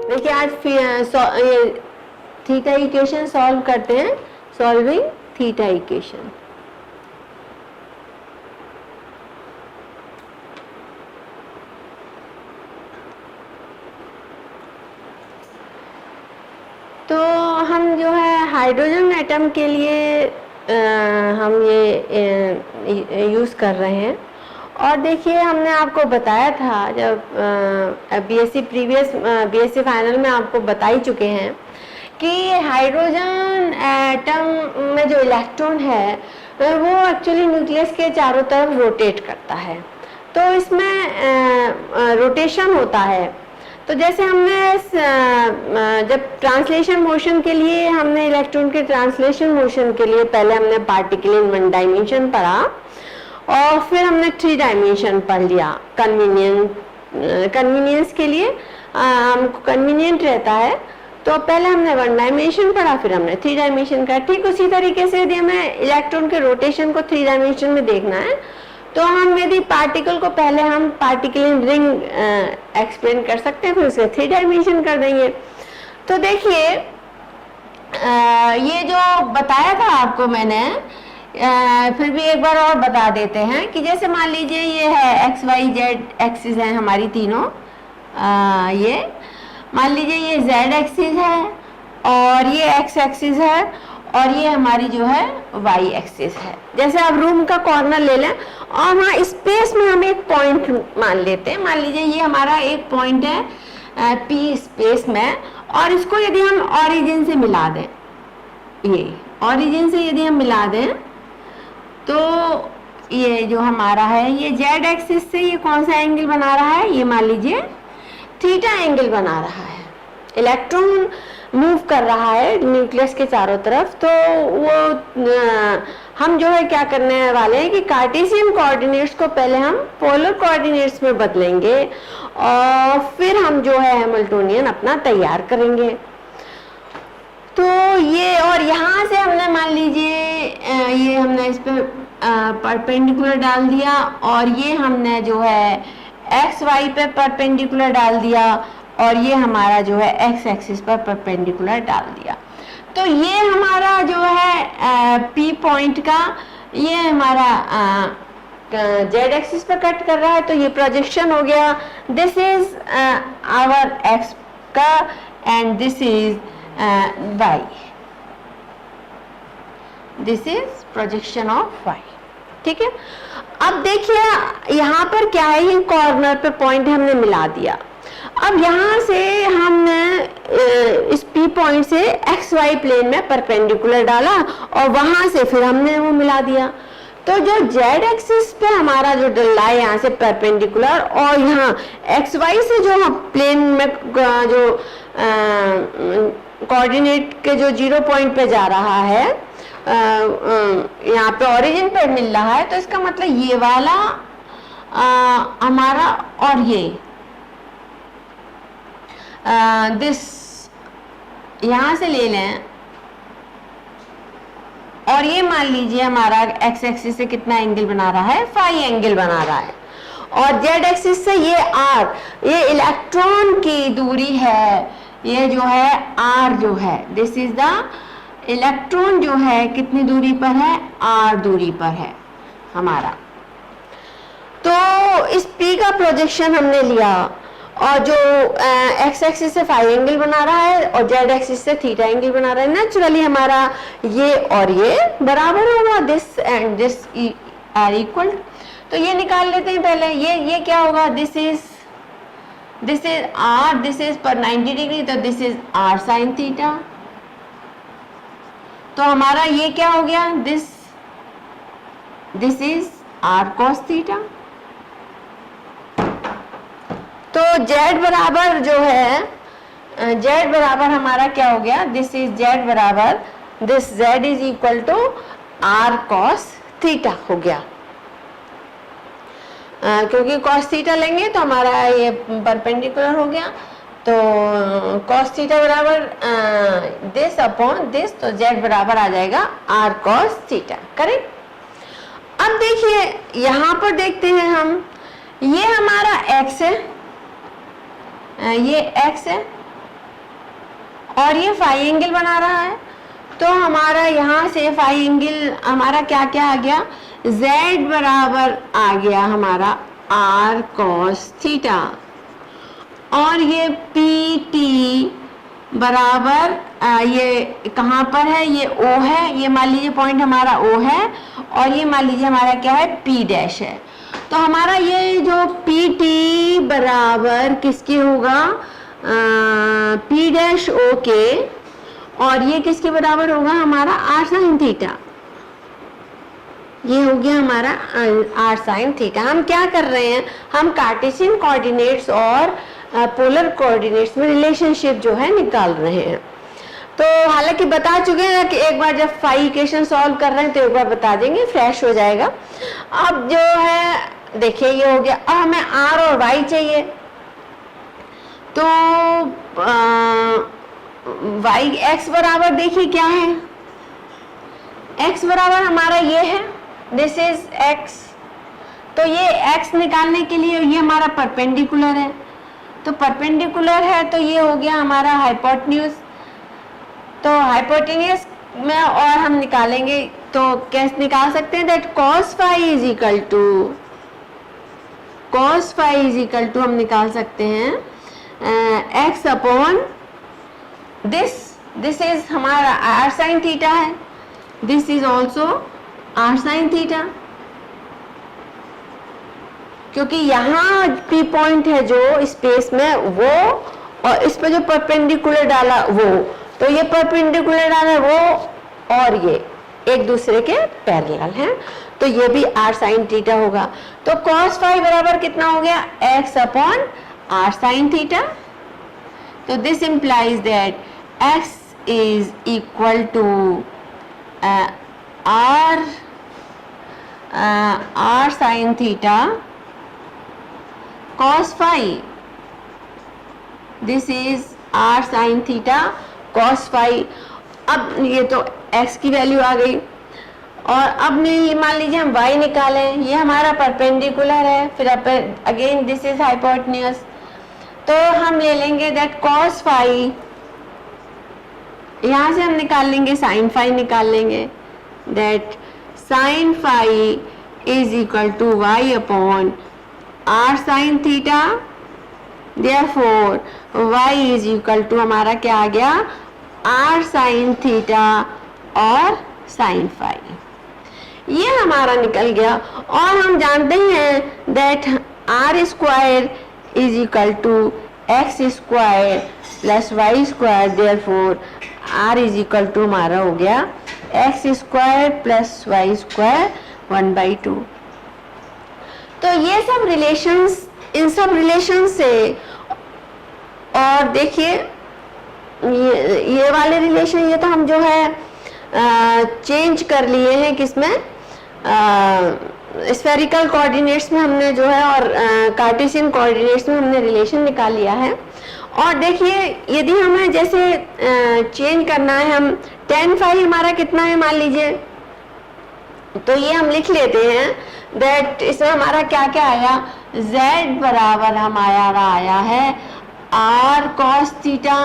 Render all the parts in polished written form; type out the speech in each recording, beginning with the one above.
देखिए आज ये थीटा इक्वेशन सॉल्व करते हैं, सॉल्विंग थीटा इक्वेशन। तो हम जो है हाइड्रोजन एटम के लिए हम ये यूज़ कर रहे हैं। और देखिए हमने आपको बताया था जब बीएससी फाइनल में आपको बता ही चुके हैं कि हाइड्रोजन एटम में जो इलेक्ट्रॉन है वो एक्चुअली न्यूक्लियस के चारों तरफ रोटेट करता है। तो इसमें रोटेशन होता है। तो जैसे हमने जब ट्रांसलेशन मोशन के लिए हमने इलेक्ट्रॉन के ट्रांसलेशन मोशन के लिए पहले हमने पार्टिकल इन वन डायमेंशन पढ़ा और फिर हमने 3 डायमेंशन पढ़ लिया। कन्वीनियंस के लिए हमको कन्वीनियंट रहता है तो पहले हमने 1 डायमेंशन पढ़ा, फिर हमने 3 डायमेंशन का। ठीक उसी तरीके से यदि हमें इलेक्ट्रॉन के रोटेशन को 3 डायमेंशन में देखना है तो हम यदि पार्टिकल को पहले हम पार्टिकल इन रिंग एक्सप्लेन कर सकते हैं, फिर उसे 3 डायमेंशन कर देंगे। तो देखिए ये जो बताया था आपको मैंने फिर भी एक बार और बता देते हैं कि जैसे मान लीजिए ये है एक्स वाई जेड एक्सिस है हमारी तीनों। ये मान लीजिए ये जेड एक्सिस है और ये एक्स एक्सिस है और ये हमारी जो है वाई एक्सिस है। जैसे आप रूम का कॉर्नर ले लें और वहाँ स्पेस में हम एक पॉइंट मान लेते हैं। मान लीजिए ये हमारा एक पॉइंट है पी स्पेस में, और इसको यदि हम ऑरिजिन से मिला दें, ये ऑरिजिन से यदि हम मिला दें तो ये जो हमारा है ये जेड एक्सिस से ये कौन सा एंगल बना रहा है, ये मान लीजिए थीटा एंगल बना रहा है। इलेक्ट्रॉन मूव कर रहा है न्यूक्लियस के चारों तरफ। तो वो हम जो है क्या करने वाले हैं कि कार्टेशियन कोऑर्डिनेट्स को पहले हम पोलर कोऑर्डिनेट्स में बदलेंगे और फिर हम जो है हैमिल्टोनियन अपना तैयार करेंगे। तो ये और यहाँ से हमने मान लीजिए ये हमने इस पे परपेंडिकुलर डाल दिया और ये हमने जो है एक्स वाई पे परपेंडिकुलर डाल दिया और ये हमारा जो है एक्स एक्सिस पर परपेंडिकुलर डाल दिया। तो ये हमारा जो है पी पॉइंट का ये हमारा जेड एक्सिस पर कट कर रहा है, तो ये प्रोजेक्शन हो गया। दिस इज आवर एक्स का and this is Y, this is projection of Y. ठीक है, अब देखिए यहाँ पर क्या है, ये कॉर्नर पे पॉइंट हमने मिला दिया। अब यहाँ से हमने इस P पॉइंट से एक्स वाई प्लेन में परपेंडिकुलर डाला और वहां से फिर हमने वो मिला दिया। तो जो जेड एक्सिस पे हमारा जो डला है यहाँ से परपेंडिकुलर और यहाँ एक्स वाई से जो हम प्लेन में जो कोऑर्डिनेट के जो 0 पॉइंट पे जा रहा है, यहाँ पे ओरिजिन पे मिल रहा है, तो इसका मतलब ये वाला हमारा और ये दिस यहां से ले लें और ये मान लीजिए हमारा एक्स एक्सिस से कितना एंगल बना रहा है, फाई एंगल बना रहा है। और जेड एक्सिस से ये आर, ये इलेक्ट्रॉन की दूरी है, ये जो है आर जो है, दिस इज द इलेक्ट्रॉन जो है कितनी दूरी पर है, आर दूरी पर है हमारा। तो इस पी का प्रोजेक्शन हमने लिया और जो एक्स एक्सिस से फाई एंगल बना रहा है और जेड एक्सिस से थीटा एंगल बना रहा है, नेचुरली हमारा ये और ये बराबर होगा, this and this are equal. तो ये निकाल लेते हैं पहले। ये क्या होगा, this is R, this is पर 90 डिग्री, तो this is R sine theta. तो हमारा ये क्या हो गया, this is R cos theta. तो जेड बराबर जो है, जेड बराबर हमारा क्या हो गया, दिस इज जेड बराबर this Z is equal to R cos theta हो गया। क्योंकि कॉस थीटा लेंगे तो हमारा ये परपेंडिकुलर हो गया, तो कॉस थीटा बराबर दिस अपॉन दिस, तो जेड बराबर आ जाएगा आर कॉस थीटा। करेक्ट। अब देखिए यहाँ पर देखते हैं हम, ये हमारा एक्स है, ये x है और ये फाई एंगल बना रहा है, तो हमारा यहाँ से फाई एंगल हमारा क्या क्या आ गया, z बराबर आ गया हमारा r cos थीटा, और ये पी टी बराबर ये कहाँ पर है, ये O है, ये मान लीजिए पॉइंट हमारा O है, और ये मान लीजिए हमारा क्या है, P डैश है। तो हमारा ये जो पी टी बराबर किसके होगा, P डैश O के, और ये किसके बराबर होगा, हमारा r साइन थीटा। ये हो गया हमारा r साइन थीटा। हम क्या कर रहे हैं, हम कार्टेशियन कोऑर्डिनेट्स और पोलर कोऑर्डिनेट्स में रिलेशनशिप जो है निकाल रहे हैं। तो हालांकि बता चुके हैं कि एक बार जब फाई इक्वेशन सॉल्व कर रहे हैं तो एक बार बता देंगे, फ्रेश हो जाएगा। अब जो है देखिए ये हो गया, अब हमें r और y चाहिए, तो y x बराबर देखिए क्या है, x बराबर हमारा ये है, दिस इज x। तो ये x निकालने के लिए ये हमारा परपेंडिकुलर है, तो परपेंडिकुलर है तो ये हो गया हमारा हाइपोटेन्यूज। तो हाइपोटेन्यूज में और हम निकालेंगे तो कैसे निकाल सकते हैं, that cos phi is equal to हम निकाल सकते हैं x अपॉन दिस इज हमारा r साइन थीटा है, this is also r sine theta, क्योंकि यहाँ पी पॉइंट है जो स्पेस में वो, और इस पे जो परपेंडिकुलर डाला वो, तो ये परपेंडिकुलर डाला वो और ये एक दूसरे के पैरेलल हैं, तो ये भी r साइन थीटा होगा। तो cos फाई बराबर कितना हो गया, x upon r sine theta. तो this implies that x is equal to r sine theta cos phi, this is r sine theta cos phi. अब ये तो x की वैल्यू आ गई, और अब मान लीजिए हम y निकालें, ये हमारा परपेंडिकुलर है, फिर अगेन दिस इज हाइपोटेन्यूज, तो हम ले लेंगे दैट cos फाई, यहाँ से हम निकाल लेंगे sin फाई निकाल लेंगे, that sin phi is equal to y upon r sine theta, therefore y is equal to हमारा क्या आ गया, r साइन थीटा और sin फाई। ये हमारा निकल गया, और हम जानते हैं that r square is equal to x square plus Y square, therefore r is equal to हमारा हो गया x square plus Y square 1/2। तो ये सब रिलेशंस, इन सब रिलेशन से, और देखिए ये वाले रिलेशन, ये तो हम जो है चेंज कर लिए हैं किसमें, स्फेरिकल कोऑर्डिनेट्स में हमने जो है, और कार्टेशियन कोऑर्डिनेट्स में हमने रिलेशन निकाल लिया है। और देखिए यदि हमें जैसे चेंज करना है, हम tan फाई हमारा कितना है मान लीजिए, तो ये हम लिख लेते हैं दैट इसमें हमारा क्या क्या आया, z बराबर हमारा आया है r cos थीटा,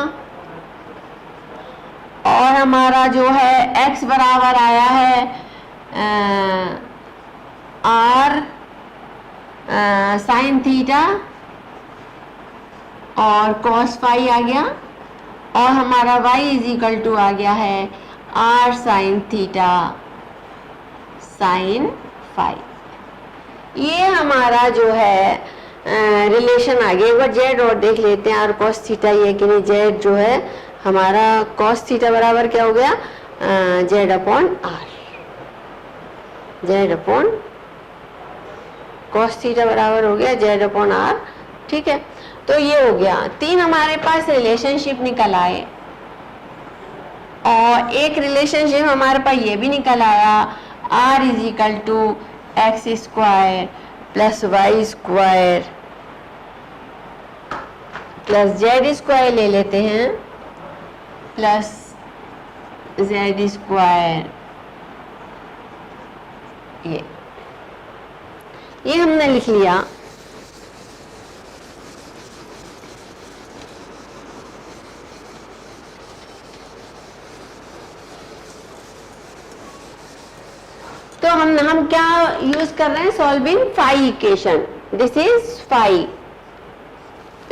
और हमारा जो है x बराबर आया है r साइन थीटा, और cos फाई आ गया, और हमारा y इज इक्वल टू आ गया है r sine theta sine phi. ये हमारा जो है रिलेशन आ गया। एक बार जेड और देख लेते हैं, आर कॉस थीटा ये कि नहीं, जेड जो है हमारा कॉस थीटा बराबर क्या हो गया, Z upon R, Z upon cos theta बराबर हो गया जेड अपॉन आर। ठीक है, तो ये हो गया, तीन हमारे पास रिलेशनशिप निकल आए, और एक रिलेशनशिप हमारे पास ये भी निकल आया, R is equal to X square plus Y square plus Z square ले लेते हैं प्लस जेड स्क्वायर। ये हमने लिख लिया। हम क्या यूज कर रहे हैं, solving phi equation, this is phi,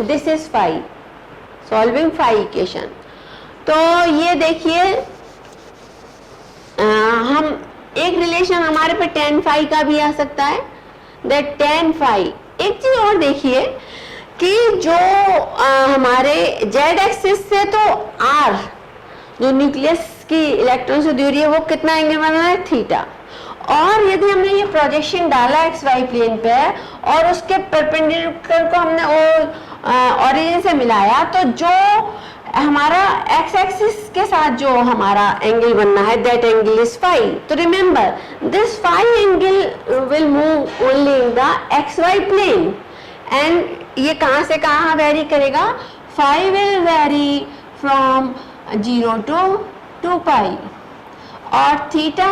this is phi, solving phi equation. तो ये देखिए हम एक रिलेशन हमारे पे tan फाई का भी आ सकता है, दैट tan फाई। एक चीज और देखिए कि जो हमारे z एक्सिस से तो r जो न्यूक्लियस की इलेक्ट्रॉन से दूरी है वो कितना एंगल बना है, थीटा। और यदि हमने ये प्रोजेक्शन डाला एक्स वाई प्लेन पे और उसके परपेंडिकुलर को हमने ओरिजिन से मिलाया, तो जो हमारा एक्स एक्सिस के साथ जो हमारा एंगल बनना है, दैट एंगल इज फाई। तो remember this phi angle will move only in the X Y plane, and ये कहां से कहां वेरी करेगा, phi will vary from 0 to 2 pi, और थीटा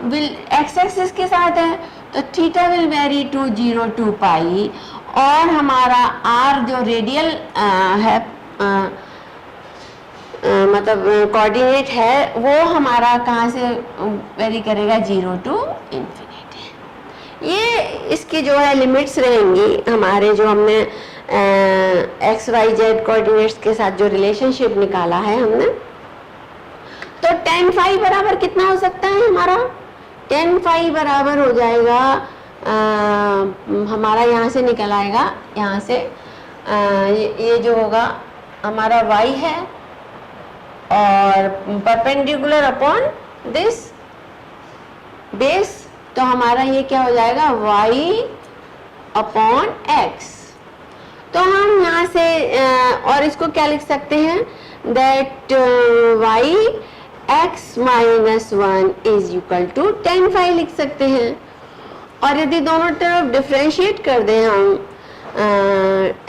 विल एक्स एक्सिस के साथ है तो theta will vary to 0 to pi, और हमारा आर जो रेडियल है मतलब कोऑर्डिनेट है वो हमारा कहाँ से वेरी करेगा, 0 to इंफिनिटी। ये इसकी जो है लिमिट्स रहेंगी हमारे, जो हमने एक्स वाई जेड कोऑर्डिनेट्स के साथ जो रिलेशनशिप निकाला है हमने। तो tan फाई बराबर कितना हो सकता है हमारा, tan फाई बराबर हो जाएगा हमारा यहाँ से निकल आएगा, यहाँ से ये जो होगा हमारा y है और परपेंडिकुलर अपॉन दिस बेस, तो हमारा ये क्या हो जाएगा, y अपॉन x। तो हम यहाँ से और इसको क्या लिख सकते हैं, that y x minus 1 is equal to tan phi लिख सकते हैं। और यदि दोनों तरफ डिफ्रेंशिएट कर दें हम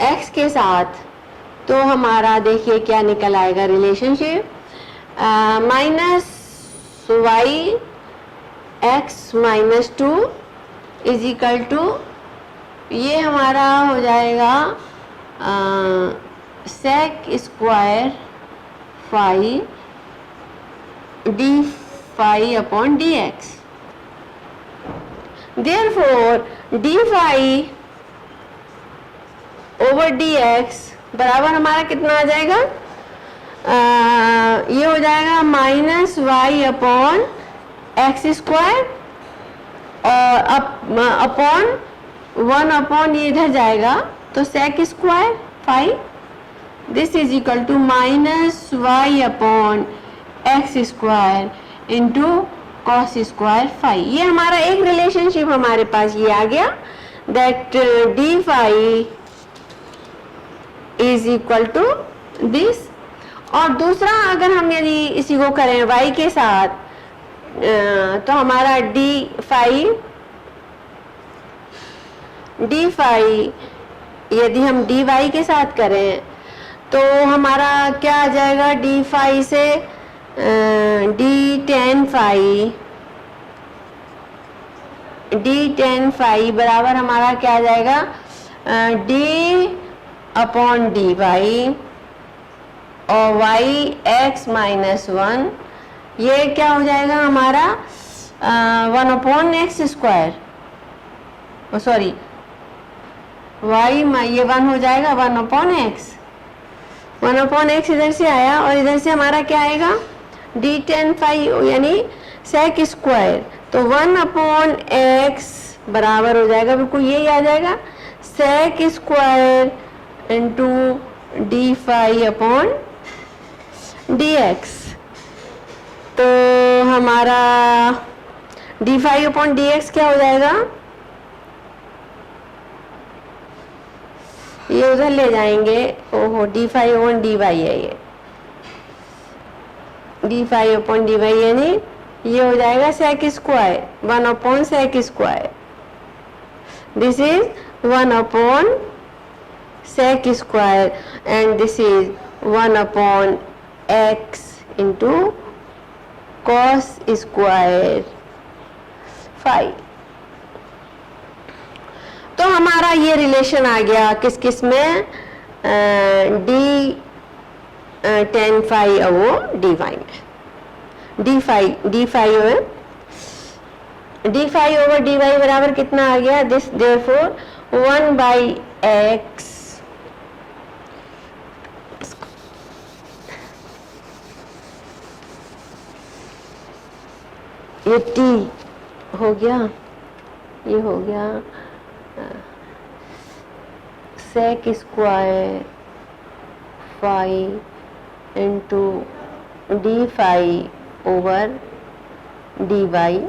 x के साथ, तो हमारा देखिए क्या निकल आएगा relationship, minus Y X minus 2 is equal to, ये हमारा हो जाएगा sec square phi D phi upon D X. Therefore D phi over D X बराबर हमारा कितना आ जाएगा, ये हो जाएगा minus Y upon x square, और अपॉन 1 अपॉन ये इधर जाएगा तो sec square phi, this is equal to minus Y upon x square into cos square phi. ये हमारा एक रिलेशनशिप हमारे पास ये आ गया, that D phi is equal to this. और दूसरा अगर हम यदि इसी को करें y के साथ, तो हमारा डी फाई यदि हम डी वाई के साथ करें तो हमारा क्या आ जाएगा, डी फाई से डी टेन फाई बराबर हमारा क्या आ जाएगा, डी अपॉन डी वाई और वाई एक्स माइनस 1, ये क्या हो जाएगा हमारा 1 upon x square, sorry Y ये 1 हो जाएगा 1 अपॉन एक्स, 1 अपॉन एक्स इधर से आया और इधर से हमारा क्या आएगा, डी टेन फाई यानी सेक स्क्वायर, तो 1 अपॉन एक्स बराबर हो जाएगा, बिल्कुल यही आ जाएगा, sec square into d phi upon D x. तो हमारा d phi upon D x क्या हो जाएगा, ये उधर ले जाएंगे, ओहो d phi upon D y है, ये d phi upon D y यानी ये हो जाएगा sec square 1 upon sec square, this is 1 upon sec square and this is 1 upon x into cos square phi. तो हमारा ये रिलेशन आ गया किस किस में, डी टेन फाई वो डी वाई में, डी फाई में d phi over d y बराबर कितना आ गया, दिस देयरफॉर 1/x ये t हो गया, ये हो गया sec square phi into d phi over d y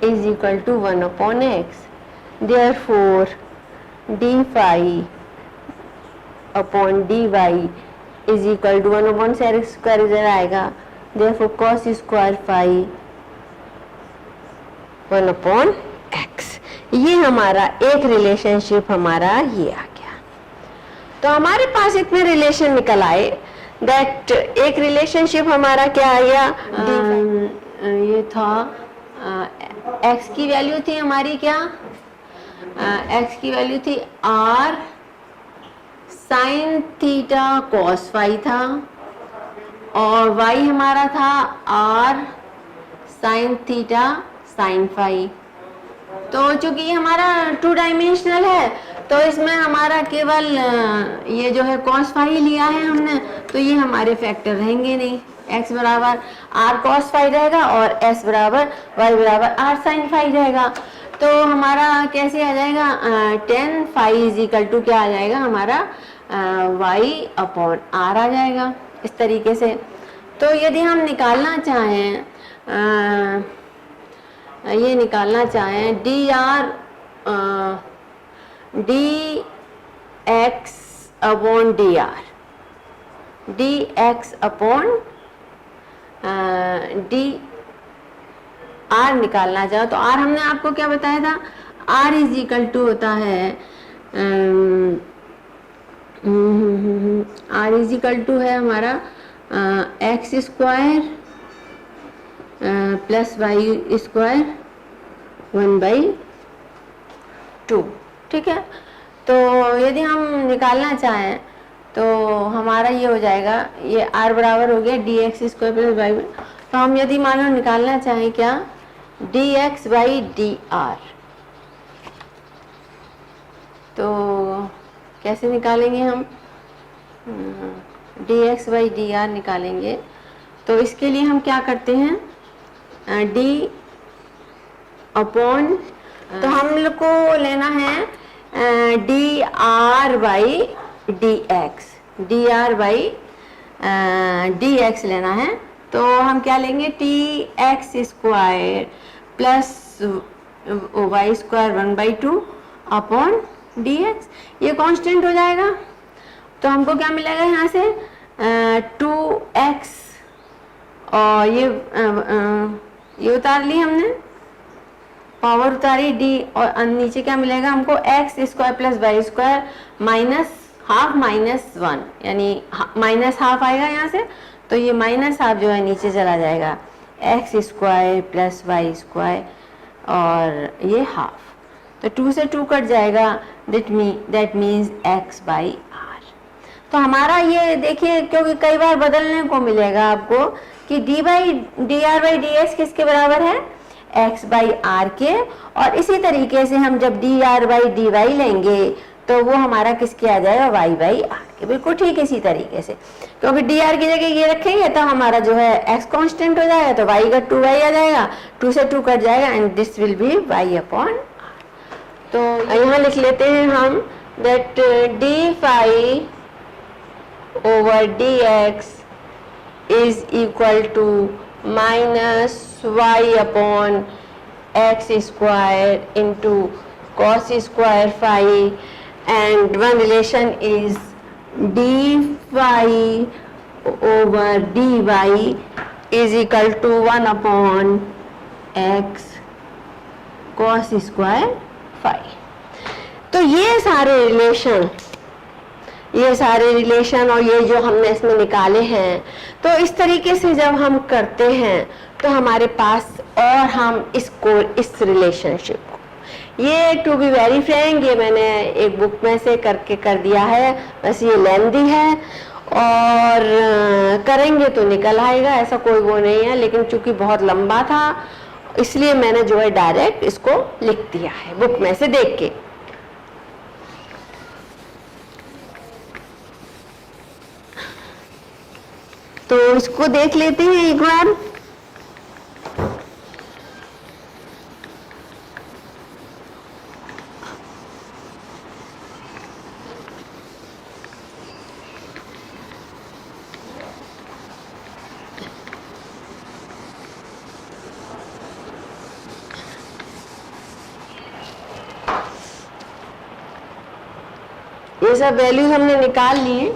is equal to 1/x. Therefore d phi upon dy is equal to 1/sec square इधर आएगा, therefore cos square phi 1/x. ये हमारा एक रिलेशनशिप हमारा ये आ गया। तो हमारे पास इतने रिलेशन निकल आए दैट एक रिलेशनशिप हमारा क्या आ गया, ये था x की वैल्यू थी हमारी क्या, x की वैल्यू थी r sine theta cos phi था, और y हमारा था r sine theta sine phi. तो चूंकि ये हमारा 2 डायमेंशनल है तो इसमें हमारा केवल ये जो है कॉस फाई लिया है हमने, तो ये हमारे फैक्टर रहेंगे नहीं। x बराबर r cos फाई रहेगा और s बराबर y बराबर r sin फाई रहेगा। तो हमारा कैसे आ जाएगा, tan phi is equal to क्या आ जाएगा हमारा y अपॉन r आ जाएगा इस तरीके से। तो यदि हम निकालना चाहें ये निकालना चाहें D x upon D x upon d are निकालना चाहो तो आर हमने आपको क्या बताया था, आर इज इक्वल टू होता है आर इज इक्वल टू है हमारा x square plus Y square 1/2। ठीक है, तो यदि हम निकालना चाहें तो हमारा ये हो जाएगा, ये r बराबर हो गया d x square plus y. तो हम यदि मान लो निकालना चाहें क्या, d x by d r, तो कैसे निकालेंगे हम, d x by d r निकालेंगे। तो इसके लिए हम क्या करते हैं, डी अपॉन, तो हम लोग को लेना है d r by d x, d r by d x लेना है। तो हम क्या लेंगे, t x square plus Y square 1/2 upon D x, ये कांस्टेंट हो जाएगा। तो हमको क्या मिलेगा यहाँ से 2x, और ये उतार ली हमने, पावर उतारी डी, और नीचे क्या मिलेगा हमको x square plus Y square minus half minus 1, यानी माइनस हाफ आएगा यहाँ से, तो ये माइनस हाफ जो है नीचे चला जाएगा, x square plus Y square और ये हाफ, तो 2 से 2 कट जाएगा, that means x by r. तो हमारा ये देखिए, क्योंकि कई बार बदलने को मिलेगा आपको कि D r by d x किसके बराबर है, एक्स बाई आर के, और इसी तरीके से हम जब d r by d y लेंगे तो वो हमारा किसके आ जाएगा, वाई बाई आर के, बिल्कुल ठीक इसी तरीके से। क्योंकि डी आर की जगह ये रखेंगे तो हमारा जो है एक्स कांस्टेंट हो जाएगा, तो वाई का 2y आ जाएगा, 2 से 2 कट जाएगा, and this will be y upon r. तो यहाँ लिख लेते हैं हम that D phi over D x is equal to minus Y upon x square into cos square phi, and one relation is d phi over dy is equal to 1 upon x cos square phi। तो ये सारे relation और ये जो हमने इसमें निकाले हैं, तो इस तरीके से जब हम करते हैं तो हमारे पास, और हम इस रिलेशनशिप को, ये टू बी वेरी फ्रैंक ये मैंने एक बुक में से करके कर दिया है, बस ये लेंथी है और करेंगे तो निकल आएगा, ऐसा कोई वो नहीं है, लेकिन चूंकि बहुत लंबा था इसलिए मैंने जो है डायरेक्ट इसको लिख दिया है बुक में से देख के। तो इसको देख लेते हैं एक बार। ये सब वैल्यूज हमने निकाल लिए।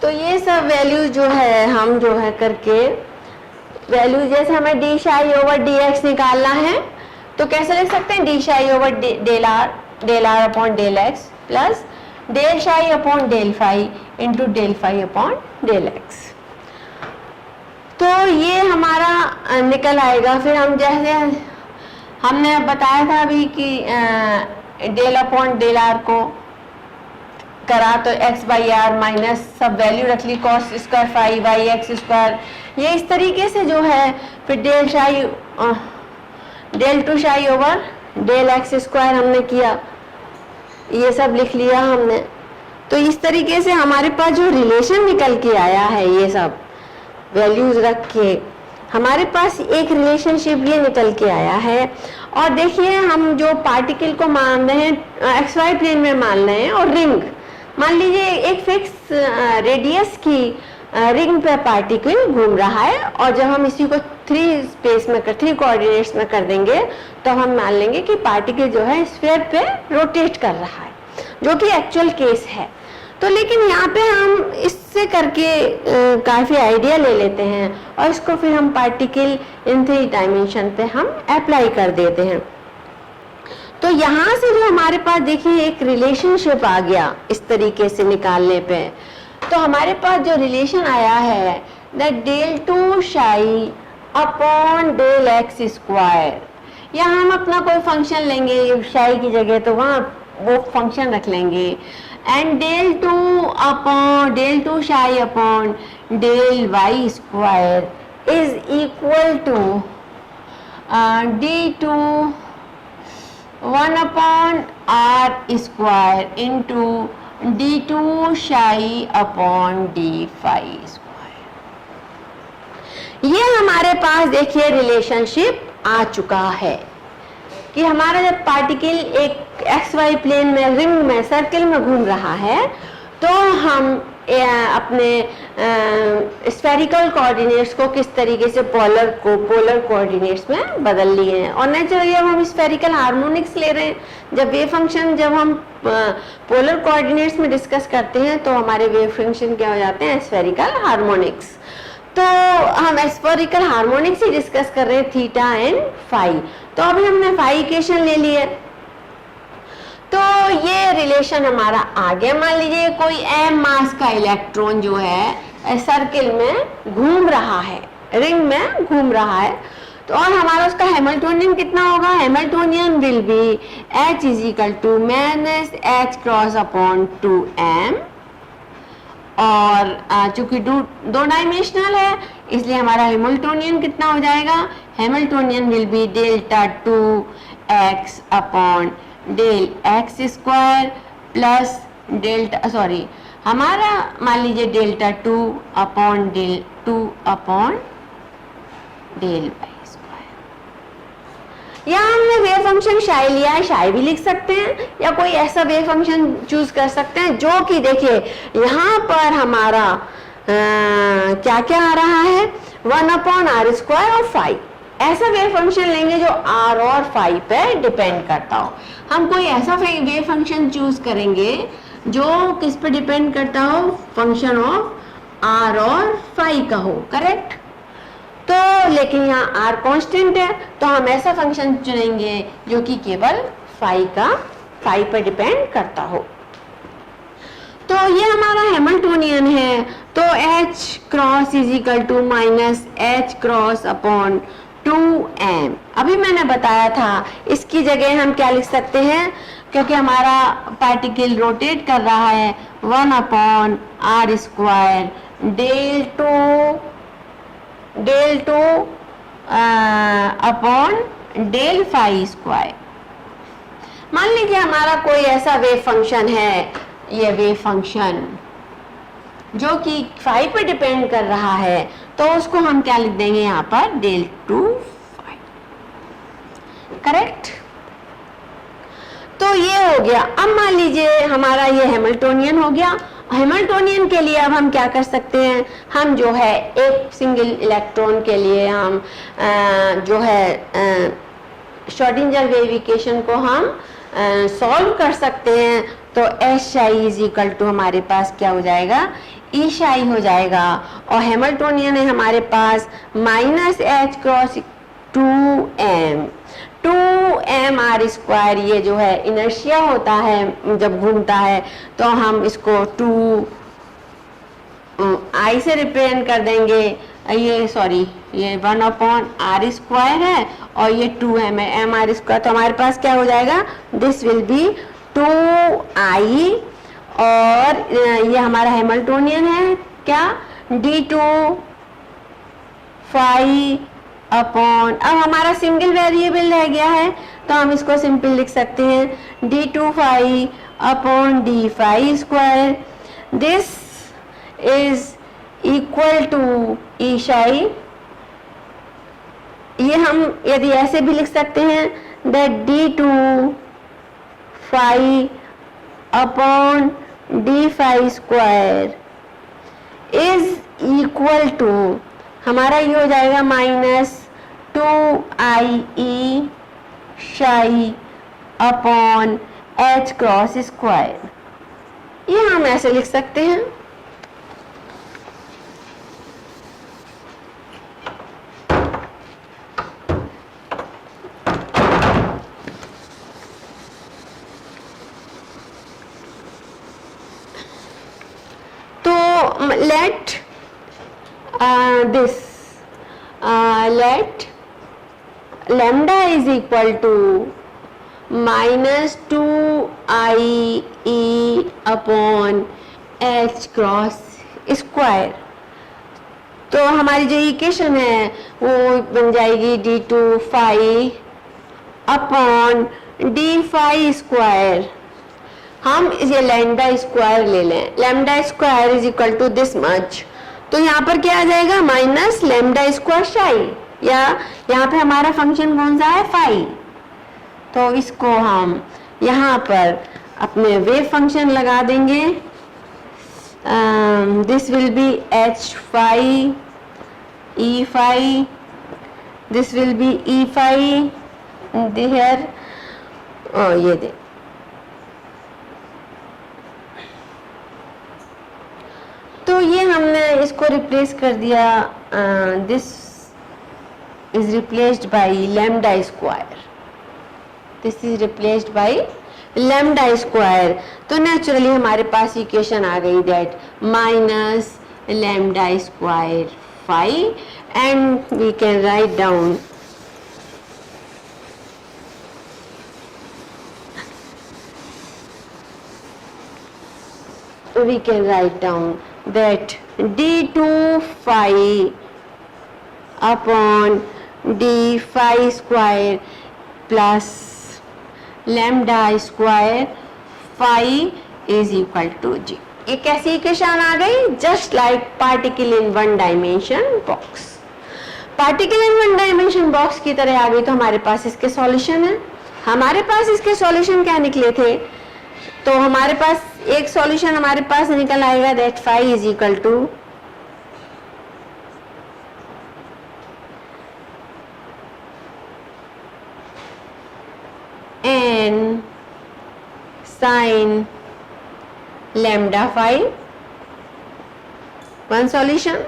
तो ये सब वैल्यूज जो है हम जो है करके वैल्यू, जैसे हमें D psi over D x निकालना है तो कैसे लिख सकते हैं, D psi over del are upon del X plus del psi upon del phi into del phi upon del X. तो ये हमारा निकल आएगा। फिर हम जैसे हमने बताया था अभी कि डेल अपॉन डेल आर को करा तो एक्स बाई आर माइनस सब वैल्यू रख ली cos square phi by X square, ये इस तरीके से जो है। फिर del two psi over del x square हमने किया, ये सब लिख लिया हमने। तो इस तरीके से हमारे पास जो रिलेशन निकल के आया है, ये सब वैल्यूज रख के हमारे पास एक रिलेशनशिप ये निकल के आया है। और देखिए हम जो पार्टिकल को मान रहे हैं एक्स वाई प्लेन में मान रहे हैं, और रिंग मान लीजिए एक फिक्स रेडियस की रिंग पे पार्टिकल घूम रहा है, और जब हम इसी को थ्री कोऑर्डिनेट्स में कर देंगे तो हम मान लेंगे कि पार्टिकल जो है स्फीयर पे रोटेट कर रहा है, जो कि एक्चुअल केस है। तो लेकिन यहाँ पे हम इससे करके काफ़ी आइडिया ले लेते हैं और इसको फिर हम पार्टिकल इन 3 डायमेंशन पे हम अप्लाई कर देते हैं। तो यहाँ से जो हमारे पास देखिए एक रिलेशनशिप आ गया इस तरीके से निकालने पे। तो हमारे पास जो रिलेशन आया है that del two psi upon del x square, यहाँ हम अपना कोई फंक्शन लेंगे शाई की जगह, तो वहाँ वो फंक्शन रख लेंगे। And del two psi upon del y square is equal to d two 1 upon r square into d two psi upon D phi square. ये हमारे पास देखिए रिलेशनशिप आ चुका है कि हमारा जब पार्टिकल एक एक्स वाई प्लेन में रिंग में सर्किल में घूम रहा है तो हम अपने स्फेरिकल कोऑर्डिनेट्स को किस तरीके से पोलर कोऑर्डिनेट्स में बदल लिए हैं। और नेचुरली अब हम स्फेरिकल हार्मोनिक्स ले रहे हैं। जब वेव फंक्शन जब हम पोलर कोऑर्डिनेट्स में डिस्कस करते हैं तो हमारे वेव फंक्शन क्या हो जाते हैं, स्फेरिकल हार्मोनिक्स। तो हम स्फेरिकल हार्मोनिक्स ही डिस्कस कर रहे हैं, थीटा एंड फाई। तो अभी हमने फाई इक्वेशन ले ली है, तो ये रिलेशन हमारा आ गया। मान लीजिए कोई m मास का इलेक्ट्रॉन जो है सर्किल में घूम रहा है, रिंग में घूम रहा है, तो और हमारा उसका हैमिल्टोनियन कितना होगा, Hamiltonian will be h is equal to minus h cross upon 2m। और चूंकि दो डायमेंशनल है इसलिए हमारा हैमिल्टोनियन कितना हो जाएगा, Hamiltonian will be delta 2x upon del x square plus delta हमारा मान लीजिए delta 2 upon del 2 upon del y square. यहाँ हमने वेव फंक्शन शाई लिया है, शाई भी लिख सकते हैं या कोई ऐसा वेव फंक्शन चूज कर सकते हैं जो कि देखिए यहाँ पर हमारा क्या क्या आ रहा है, 1 अपॉन आर स्क्वायर और फाई। ऐसा वेव फंक्शन लेंगे जो आर और फाई पे डिपेंड करता हो। हम कोई ऐसा वेव फंक्शन चूज करेंगे जो किस पे डिपेंड करता हो, फंक्शन ऑफ आर और फाई का हो, करेक्ट। तो लेकिन यहाँ आर कांस्टेंट है तो हम ऐसा फंक्शन चुनेंगे जो कि केवल फाई पर डिपेंड करता हो। तो ये हमारा हैमिल्टोनियन है, तो H cross is equal to minus H cross upon 2m। अभी मैंने बताया था इसकी जगह हम क्या लिख सकते हैं क्योंकि हमारा पार्टिकल रोटेट कर रहा है 1/r² del two upon del phi square. मान लीजिए हमारा कोई ऐसा वेव फंक्शन है, ये वेव फंक्शन जो कि फाई पर डिपेंड कर रहा है, तो उसको हम क्या लिख देंगे यहाँ पर, डेल टू फाई। करेक्ट। तो ये हो गया। अब मान लीजिए हमारा ये हैमिल्टोनियन हो गया। हैमिल्टोनियन के लिए अब हम क्या कर सकते हैं, हम जो है एक सिंगल इलेक्ट्रॉन के लिए हम जो है श्रोडिंगर वेव इक्वेशन को हम सॉल्व कर सकते हैं। तो एस शाई इज इक्वल टू हमारे पास क्या हो जाएगा, ई शाई हो जाएगा। और हैमिल्टोनियन है हमारे पास माइनस एच क्रॉस 2m/r²। ये जो है इनर्शिया होता है जब घूमता है, तो हम इसको 2i से रिप्रेजेंट कर देंगे। ये सॉरी, ये 1/r² है और ये 2m है, mr²। तो हमारे पास क्या हो जाएगा, दिस विल बी 2i। और ये हमारा हैमिल्टोनियन है क्या, d2 फाई अपॉन, अब हमारा सिंगल वेरिएबल रह गया है तो हम इसको सिंपल लिख सकते हैं d2 phi upon d phi square. This is equal to E psi. ये हम यदि ऐसे भी लिख सकते हैं that d2 phi upon d phi square is equal to, हमारा ये हो जाएगा माइनस 2ie शाई अपॉन h क्रॉस स्क्वायर। ये हम ऐसे लिख सकते हैं। तो let let lambda is equal to minus 2ie upon h cross square. तो हमारी जो इक्वेशन है वो बन जाएगी d2 phi upon d phi square. हम ये लैम्डा स्क्वायर ले लें, lambda square is equal to this much. तो यहाँ पर क्या आ जाएगा, माइनस लैम्डा स्क्वायर शाई, या यहाँ पे हमारा फंक्शन कौन सा है, फाई। तो इसको हम यहाँ पर अपने वेव फंक्शन लगा देंगे। This will be h phi e phi, this will be e phi there, ये दे। तो ये हमने इसको रिप्लेस कर दिया, this is replaced by lambda square, this is replaced by lambda square. तो नेचुरली हमारे पास इक्वेशन आ गई that minus lambda square phi, and we can write down that d2 phi upon d phi square plus lambda square phi is equal to g। ये कैसी equation आ गई, just like particle in one dimension box. Particle in one dimension box की तरह आ गई। तो हमारे पास इसके सॉल्यूशन है। हमारे पास इसके सॉल्यूशन क्या निकले थे, तो हमारे पास एक सॉल्यूशन हमारे पास निकल आएगा that phi is equal to n sine lambda phi, one solution.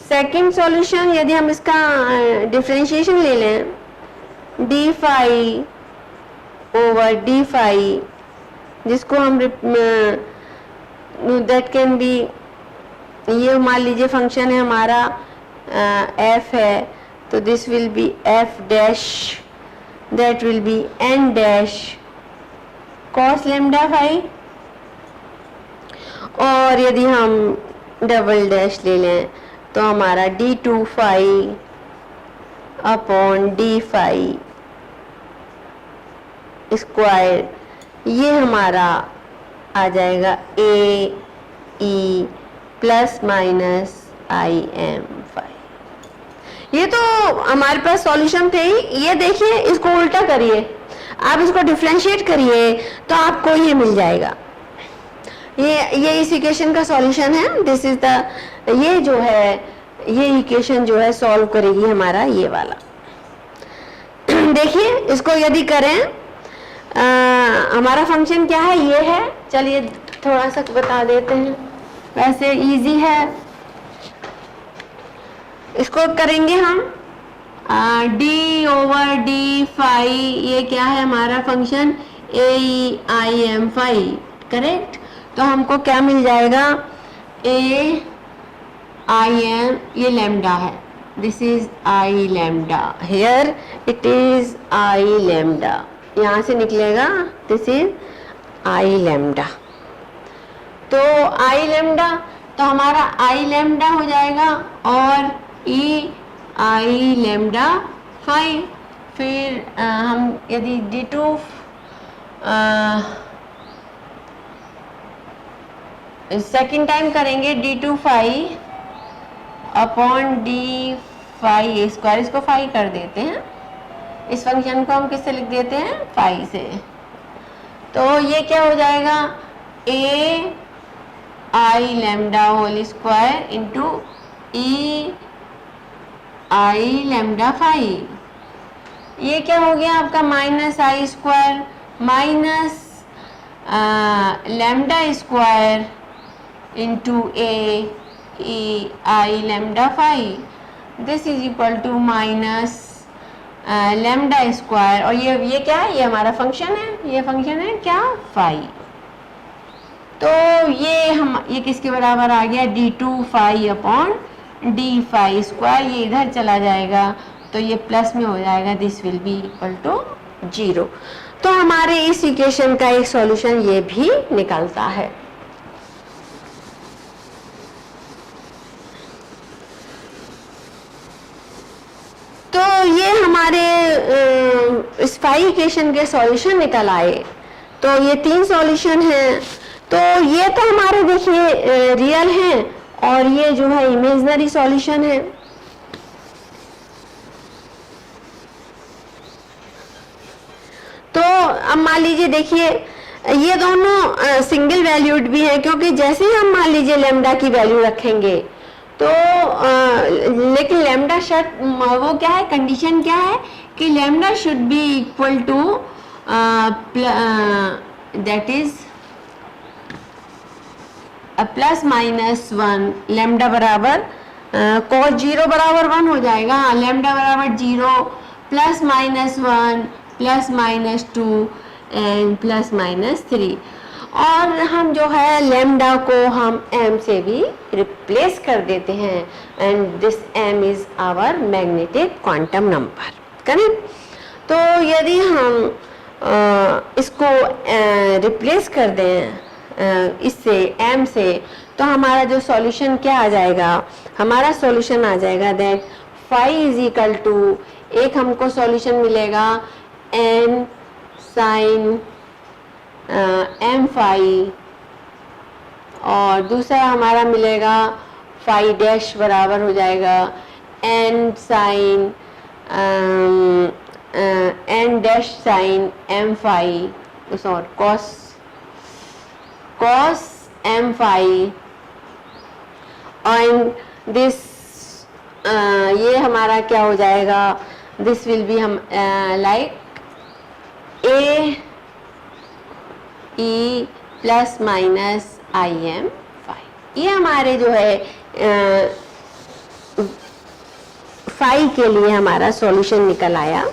Second solution यदि हम इसका डिफरेंशिएशन ले लें, d phi over d phi, जिसको हम दैट कैन बी, ये मान लीजिए फंक्शन है हमारा एफ है, तो this will be f dash that will be n dash cos lambda phi, और यदि हम डबल डैश ले लें तो हमारा d2 phi upon d phi square, ये हमारा आ जाएगा A E plus minus I am phi. ये तो हमारे पास सॉल्यूशन थे ही। ये देखिए, इसको उल्टा करिए, आप इसको डिफरेंशिएट करिए तो आपको ये मिल जाएगा। ये इस इक्वेशन का सॉल्यूशन है। दिस इज द, ये जो है, ये इक्वेशन जो है सॉल्व करेगी हमारा ये वाला। देखिए, इसको यदि करें, हमारा फंक्शन क्या है, ये है। चलिए थोड़ा सा बता देते हैं, वैसे इजी है। इसको करेंगे हम डी ओवर डी फाई, ये क्या है हमारा function, a I am phi, correct. तो हमको क्या मिल जाएगा, ए आई एम, ये लैम्डा है, this is i lambda, here it is i lambda, यहाँ से निकलेगा दिस इज आई लैम्डा। तो आई लैम्डा, तो हमारा आई लैम्डा हो जाएगा और ई आई लैम्डा फाई। फिर हम यदि d2 सेकेंड टाइम करेंगे, d2 phi upon D phi square, इसको फाई कर देते हैं, इस फंक्शन को हम किससे लिख देते हैं, फाई से। तो ये क्या हो जाएगा, a i lambda whole square into E i lambda phi. ये क्या हो गया आपका, minus i square minus lambda square into a E i lambda phi, this is equal to minus lambda square, और ये क्या है, ये हमारा फंक्शन है, ये फंक्शन है क्या, फाई। तो ये किसके बराबर आ गया, d2 phi upon D phi square, ये इधर चला जाएगा तो ये प्लस में हो जाएगा, this will be equal to 0। तो हमारे इस इक्वेशन का एक सॉल्यूशन ये भी निकलता है। तो ये हमारे इस फाई इक्वेशन के सॉल्यूशन निकल आए। तो ये 3 सॉल्यूशन हैं। तो ये तो हमारे देखिए रियल हैं, और ये जो है इमेजिनरी सॉल्यूशन है। तो अब मान लीजिए, देखिए ये दोनों सिंगल वैल्यूड भी हैं, क्योंकि जैसे ही हम मान लीजिए लेमडा की वैल्यू रखेंगे तो लेकिन लेमडा शर्त वो क्या है, कंडीशन क्या है कि lambda should be equal to that is plus minus 1, lambda बराबर cos 0 बराबर 1 हो जाएगा, लेमडा बराबर 0 plus minus 1 plus minus 2 and plus minus 3। और हम जो है लेमडा को हम m से भी रिप्लेस कर देते हैं, and this m is our magnetic quantum number, correct. तो यदि हम इसको रिप्लेस कर दें इससे m से, तो हमारा जो सॉल्यूशन क्या आ जाएगा, हमारा सॉल्यूशन आ जाएगा that phi is equal to, एक हमको सॉल्यूशन मिलेगा n साइन m फाई, और दूसरा हमारा मिलेगा फाई डैश बराबर हो जाएगा n sine n dash sine m phi, और cos m phi, and this ये हमारा क्या हो जाएगा, दिस विल बी हम like a e plus minus I am phi. ये हमारे जो है फाई के लिए हमारा सॉल्यूशन निकल आया।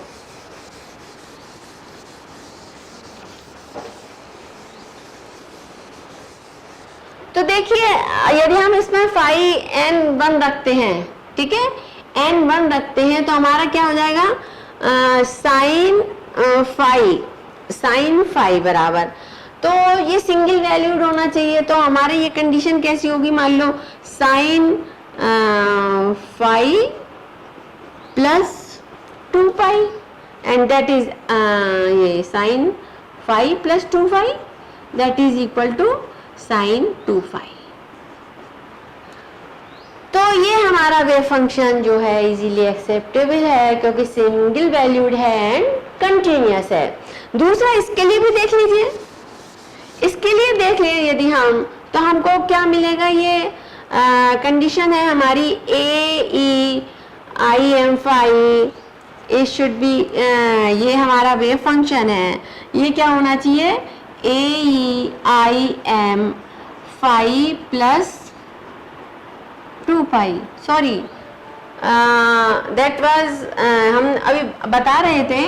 तो देखिए, यदि हम इसमें फाई n1 रखते हैं, ठीक है, n1 रखते हैं, तो हमारा क्या हो जाएगा, साइन फाई, साइन फाई बराबर, तो ये सिंगल वैल्यूड होना चाहिए। तो हमारी ये कंडीशन कैसी होगी, मान लो sine phi plus 2 pi and that is ये sine phi plus 2 phi that is equal to sine 2 phi. तो ये हमारा वेव फंक्शन जो है इजीली एक्सेप्टेबल है क्योंकि सिंगल वैल्यूड है एंड कंटिन्यूअस है। दूसरा इसके लिए भी देख लीजिए, इसके लिए देख लीजिए यदि हम, तो हमको क्या मिलेगा, ये कंडीशन है हमारी A E I M phi, it should be, ये हमारा वेव फंक्शन है, ये क्या होना चाहिए, A E I M phi plus 2 pi, sorry that was, हम अभी बता रहे थे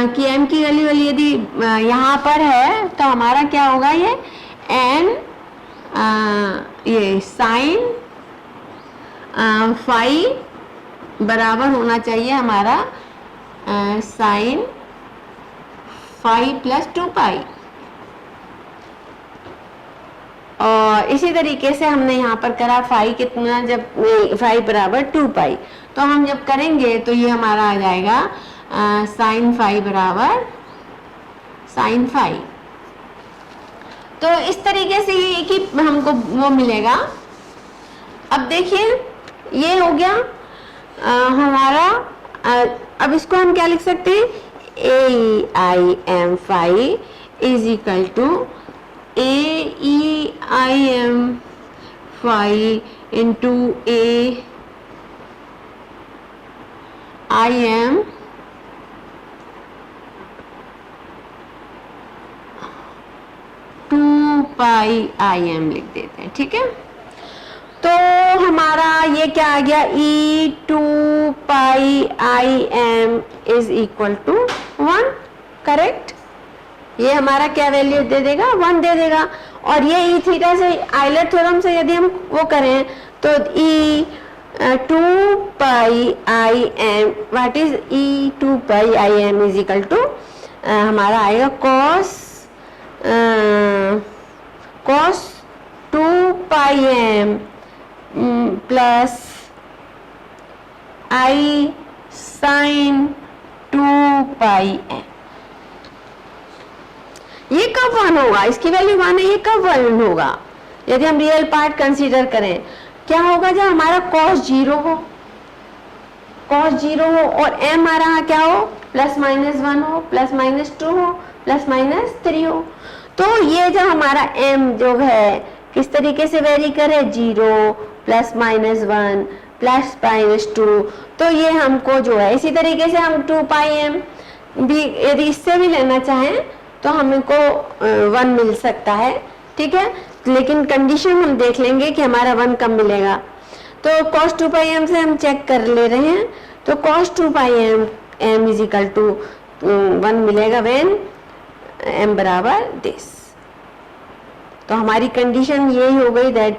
कि m की वैल्यू यदि यहाँ पर है तो हमारा क्या होगा, ये n ये साइन फाई बराबर होना चाहिए हमारा साइन फाई प्लस 2 पाई। और इसी तरीके से हमने यहाँ पर करा फाई कितना, जब फाई बराबर 2 पाई, तो हम जब करेंगे तो ये हमारा आ जाएगा साइन फाई बराबर साइन फाई। तो इस तरीके से ये एक ही हमको वो मिलेगा। अब देखिए ये हो गया हमारा, अब इसको हम क्या लिख सकते हैं, A I am phi is equal to A E I M phi into A I M pi I M लिख देते हैं, ठीक है। तो हमारा ये क्या आ गया, E 2 pi I M is equal to 1, correct. ये हमारा क्या वैल्यू दे देगा, 1 दे देगा। और ये ई थीटा से आइलर थ्योरम से यदि हम वो करें तो E 2 pi I M, what is E 2 pi I M is equal to हमारा आएगा cos 2 pi M plus I sine 2 pi M. ये कब 1 होगा, इसकी वैल्यू 1 है, ये कब 1 होगा, यदि हम रियल पार्ट कंसीडर करें, क्या होगा जब हमारा cos 0 हो, cos 0 हो और m आ रहा क्या हो, प्लस माइनस 1 हो, प्लस माइनस 2 हो, प्लस माइनस 3 हो। तो ये जो हमारा m जो है किस तरीके से वेरी करे, 0 प्लस माइनस 1 प्लस माइनस 2, तो ये हमको जो है इसी तरीके से हम 2 पाई एम भी यदि इससे भी लेना चाहें तो हमको 1 मिल सकता है, ठीक है। लेकिन कंडीशन हम देख लेंगे कि हमारा 1 कब मिलेगा। तो cos 2 पाई एम से हम चेक कर ले रहे हैं, तो cos 2 pi m is equal to 1 मिलेगा व्हेन m बराबर दिस। तो हमारी कंडीशन यही हो गई that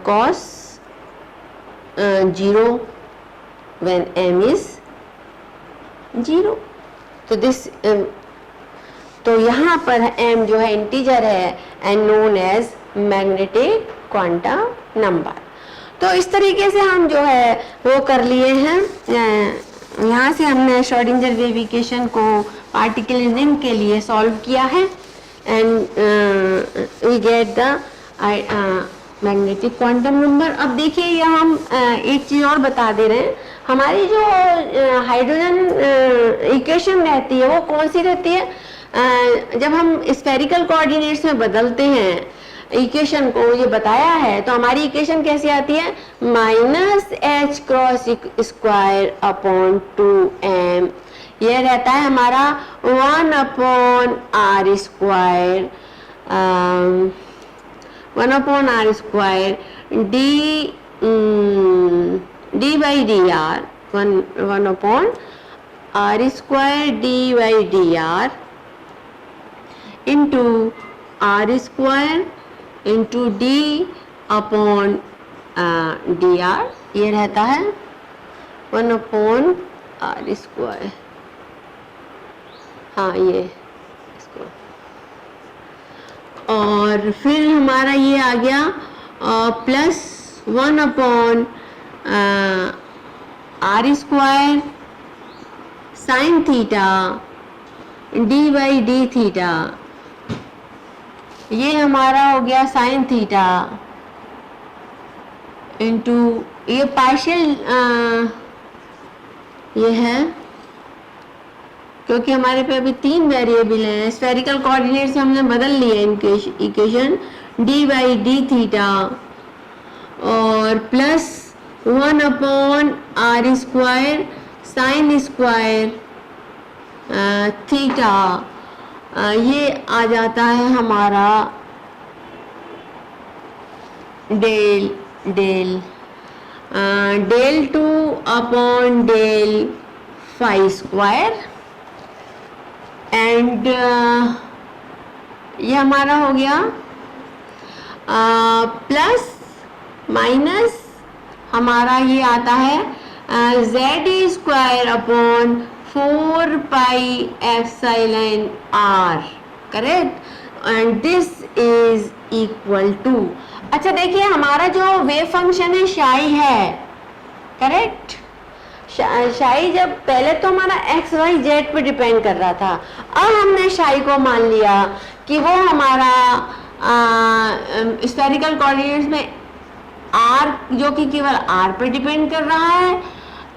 cos 0 when m is 0। तो दिस तो यहाँ पर m जो है इंटीजर है and known as magnetic quantum number. तो इस तरीके से हम जो है वो कर लिए हैं। यहाँ से हमने श्रोडिंगर वेव इक्वेशन को पार्टिकल इन रिंग के लिए सॉल्व किया है and we get the magnetic quantum number. अब देखिए यहाँ हम एक चीज़ और बता दे रहे हैं, हमारी जो हाइड्रोजन इक्वेशन रहती है वो कौन सी रहती है, जब हम स्फेरिकल कोऑर्डिनेट्स में बदलते हैं इक्वेशन को, ये बताया है, तो हमारी इक्वेशन कैसी आती है, minus h cross square upon 2m, ये रहता है हमारा 1 upon r square, 1 upon r square d by d r, 1 upon r square d by d r into r square into d upon d r, ये रहता है 1 upon r square हाँ ये इसको, और फिर हमारा ये आ गया +1 r square sine theta d/d theta, ये हमारा हो गया साइन थीटा इंटू ये पार्शियल ये है, क्योंकि हमारे पे अभी 3 वेरिएबल हैं, स्फेरिकल कोऑर्डिनेट से हमने बदल लिया इक्वेशन, d/d थीटा और +1 r² साइन स्क्वायर थीटा, ये आ जाता है हमारा del del del 2/del phi square and ये हमारा हो गया प्लस माइनस हमारा ये आता है z²/4πε∨r, correct, and this is equal to, अच्छा देखिए हमारा जो वेव फंक्शन है शाई है, करेक्ट, शाई जब पहले तो हमारा एक्स वाई जेड पे डिपेंड कर रहा था, अब हमने शाई को मान लिया कि वो हमारा स्फेरिकल कोऑर्डिनेट्स में आर जो कि केवल आर पे डिपेंड कर रहा है,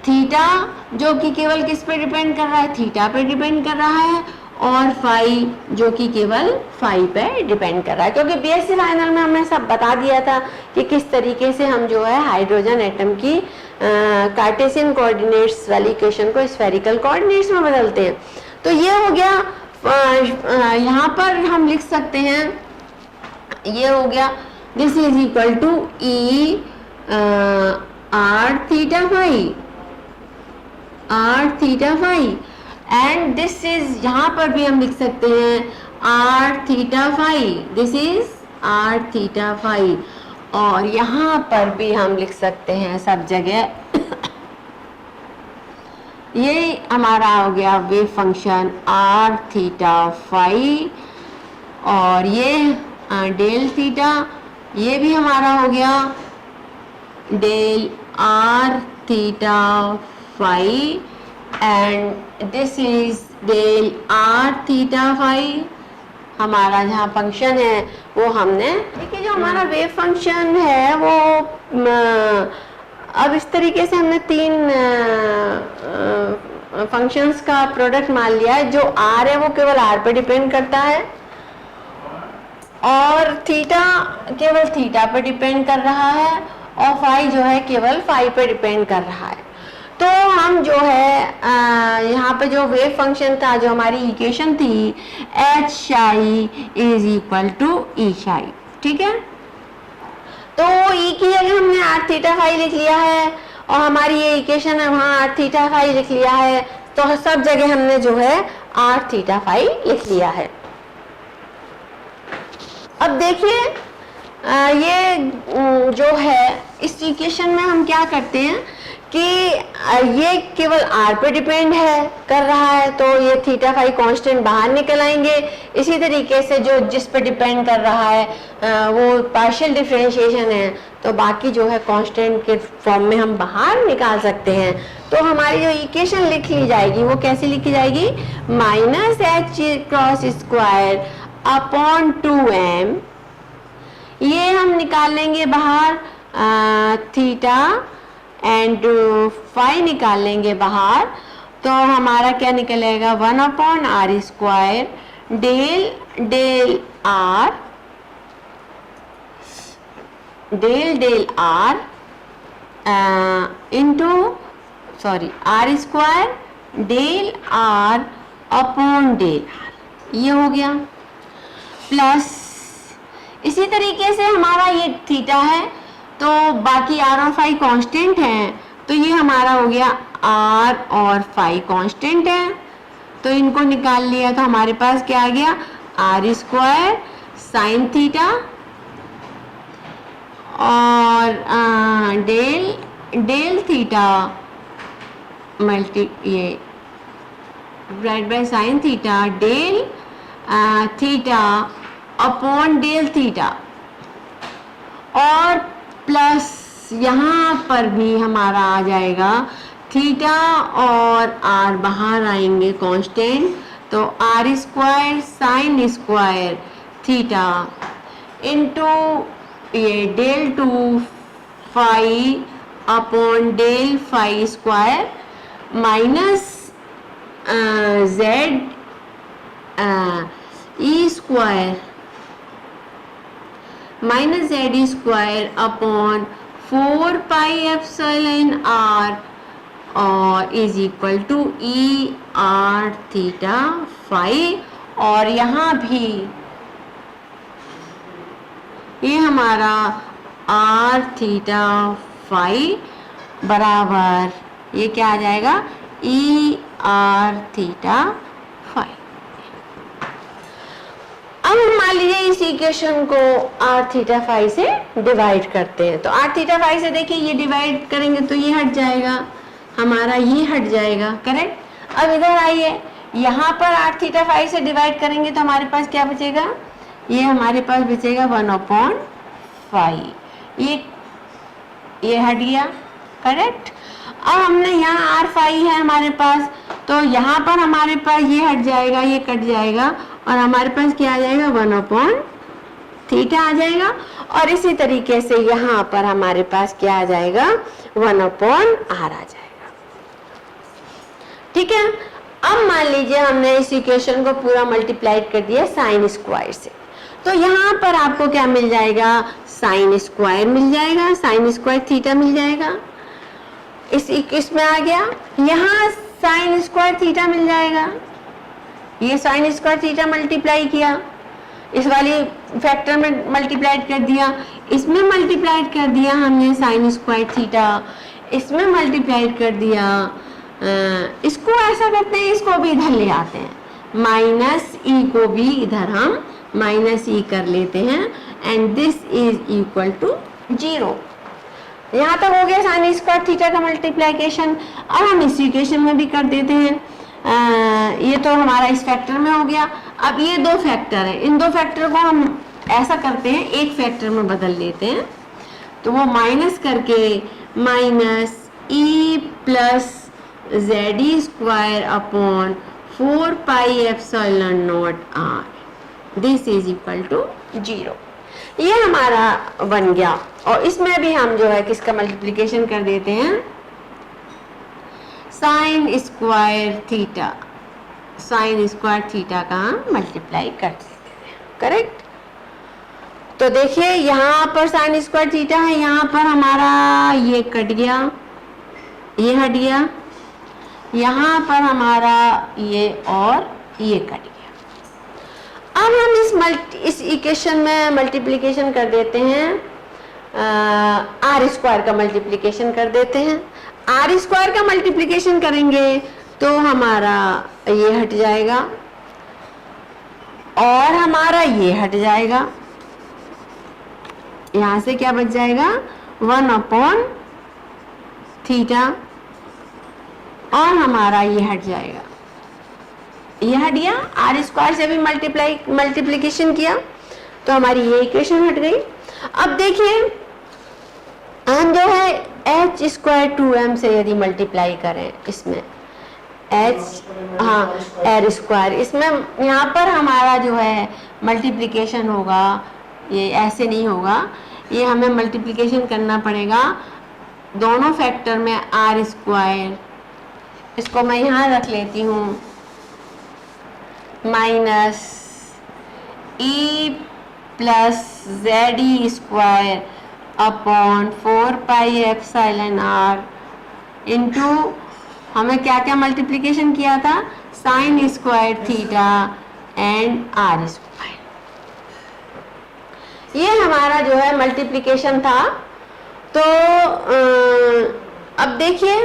थीटा जो कि केवल किस पे डिपेंड कर रहा है, थीटा पे डिपेंड कर रहा है, और फाई जो कि केवल फाई पे डिपेंड कर रहा है, क्योंकि बीएससी फाइनल में हमने सब बता दिया था कि किस तरीके से हम जो है हाइड्रोजन एटम की कार्टेशियन कोऑर्डिनेट्स वाली इक्वेशन को स्फेरिकल कोऑर्डिनेट्स में बदलते हैं। तो ये हो गया, यहाँ पर हम लिख सकते हैं, ये हो गया this is equal to E R theta phi and this is, यहाँ पर भी हम लिख सकते हैं r theta phi, this is r theta phi, और यहाँ पर भी हम लिख सकते हैं सब जगह ये हमारा हो गया wave function r theta phi, और ये डेल थीटा, ये भी हमारा हो गया del r theta phi and this is del r theta phi, हमारा जहाँ फंक्शन है वो हमने, देखिए जो हमारा वेव फंक्शन है वो अब इस तरीके से हमने 3 फंक्शंस का प्रोडक्ट मान लिया है। जो आर है वो केवल आर पे डिपेंड करता है और थीटा केवल थीटा पे डिपेंड कर रहा है और फाई जो है केवल फाई पे डिपेंड कर रहा है। तो हम जो है यहाँ पे जो वेव फंक्शन था, जो हमारी इक्वेशन थी एच शाई इज इक्वल टू ई शाई, ठीक है। तो ई की जगह हमने आर थीटा फाई लिख लिया है और हमारी ये इक्वेशन है वहाँ आर थीटा फाई लिख लिया है, तो सब जगह हमने जो है आर थीटा फाई लिख लिया है। अब देखिए ये जो है इस इक्वेशन में हम क्या करते हैं कि ये केवल r पे डिपेंड है कर रहा है, तो ये थीटा फाई कांस्टेंट बाहर निकल आएंगे। इसी तरीके से जो जिस पे डिपेंड कर रहा है वो पार्शियल डिफरेंशिएशन है, तो बाकी जो है कांस्टेंट के फॉर्म में हम बाहर निकाल सकते हैं। तो हमारी जो इक्वेशन लिख ली जाएगी वो कैसे लिखी जाएगी, minus h cross square upon 2m, ये हम निकाल लेंगे बाहर थीटा एंड फाई निकाल लेंगे बाहर, तो हमारा क्या निकलेगा 1/r square del r into r square del are upon del r, ये हो गया प्लस इसी तरीके से हमारा ये थीटा है तो बाकी आर और फाई कांस्टेंट हैं, तो ये हमारा हो गया आर और फाई कांस्टेंट है, तो इनको निकाल लिया तो हमारे पास क्या आ गया आर स्क्वायर साइन थीटा और डेल थीटा मल्टी ये divide by sine theta del theta upon del theta, और प्लस यहाँ पर भी हमारा आ जाएगा थीटा और आर बाहर आएंगे कांस्टेंट, तो R square sine square theta into ये del 2 phi upon del phi square minus Z ई स्क्वायर माइनस जेड ई square upon 4 pi epsilon R और is equal to E R theta phi. और यहाँ भी ये हमारा आर थीटा फाई बराबर ये क्या आ जाएगा ई आर थीटा फाई। अब हम मान लीजिए इस इक्वेशन को आर थीटा फाई से डिवाइड करते हैं, तो आर थीटा फाई से देखिए ये डिवाइड करेंगे तो ये हट जाएगा, हमारा ये हट जाएगा, करेक्ट। अब इधर आइए, यहाँ पर आर थीटा फाई से डिवाइड करेंगे तो हमारे पास क्या बचेगा, ये हमारे पास बचेगा 1/5, ये हट गया, करेक्ट। अब हमने यहाँ आर फाई है हमारे पास, तो यहाँ पर हमारे पास ये हट जाएगा, ये कट जाएगा और हमारे पास क्या आ जाएगा 1/θ आ जाएगा। और इसी तरीके से यहाँ पर हमारे पास क्या आ जाएगा 1/r आ जाएगा, ठीक है। अब मान लीजिए हमने इस इक्वेशन को पूरा मल्टीप्लाइड कर दिया साइन स्क्वायर से, तो यहाँ पर आपको क्या मिल जाएगा साइन स्क्वायर मिल जाएगा, साइन स्क्वायर थीटा मिल जाएगा, इसमें आ गया। यहाँ साइन स्क्वायर थीटा मिल जाएगा, ये साइन स्क्वायर थीटा मल्टीप्लाई किया, इस वाली फैक्टर में मल्टीप्लाइड कर दिया, इसमें मल्टीप्लाइड कर दिया हमने साइन स्क्वायर थीटा, इसमें मल्टीप्लाइड कर दिया, इसको ऐसा करते हैं, इसको भी इधर ले आते हैं, माइनस ई को भी इधर हम माइनस ई कर लेते हैं, and this is equal to 0। यहाँ तक हो गया साइन स्क्वायर थीटा का मल्टीप्लिकेशन। अब हम इस इक्वेशन में भी कर देते हैं, ये तो हमारा इस फैक्टर में हो गया। अब ये दो फैक्टर है, इन दो फैक्टर को हम ऐसा करते हैं एक फैक्टर में बदल लेते हैं, तो वो माइनस करके minus e plus z E square upon 4 pi epsilon nought r, this is equal to 0। ये हमारा बन गया। और इसमें भी हम जो है किसका मल्टीप्लिकेशन कर देते हैं, sign square theta, sign square theta का मल्टीप्लाई कर देते हैं, करेक्ट। तो देखिए यहाँ पर साइन स्क्वायर थीटा है, यहाँ पर हमारा ये कट गया, ये हट गया, यहाँ पर हमारा ये और ये कट गया। अब हम इस इक्वेशन में मल्टीप्लिकेशन कर देते हैं, आर स्क्वायर का मल्टीप्लिकेशन कर देते हैं। आर स्क्वायर का मल्टीप्लिकेशन करेंगे तो हमारा ये हट जाएगा और हमारा ये हट जाएगा, यहां से क्या बच जाएगा 1/θ, और हमारा ये हट जाएगा, ये हट गया। आर स्क्वायर से भी मल्टीप्लिकेशन किया तो हमारी ये इक्वेशन हट गई। अब देखिए हम जो है एच स्क्वायर 2m से यदि मल्टीप्लाई करें, इसमें एच आर स्क्वायर, इसमें यहाँ पर हमारा जो है मल्टीप्लिकेशन होगा, ये ऐसे नहीं होगा, ये हमें मल्टीप्लिकेशन करना पड़ेगा दोनों फैक्टर में आर स्क्वायर, इसको मैं यहाँ रख लेती हूँ, माइनस ई प्लस जेड ई square upon 4 pi epsilon r into हमें क्या क्या मल्टीप्लिकेशन किया था, sine square theta and r square. ये हमारा जो है मल्टीप्लिकेशन था। तो अब देखिए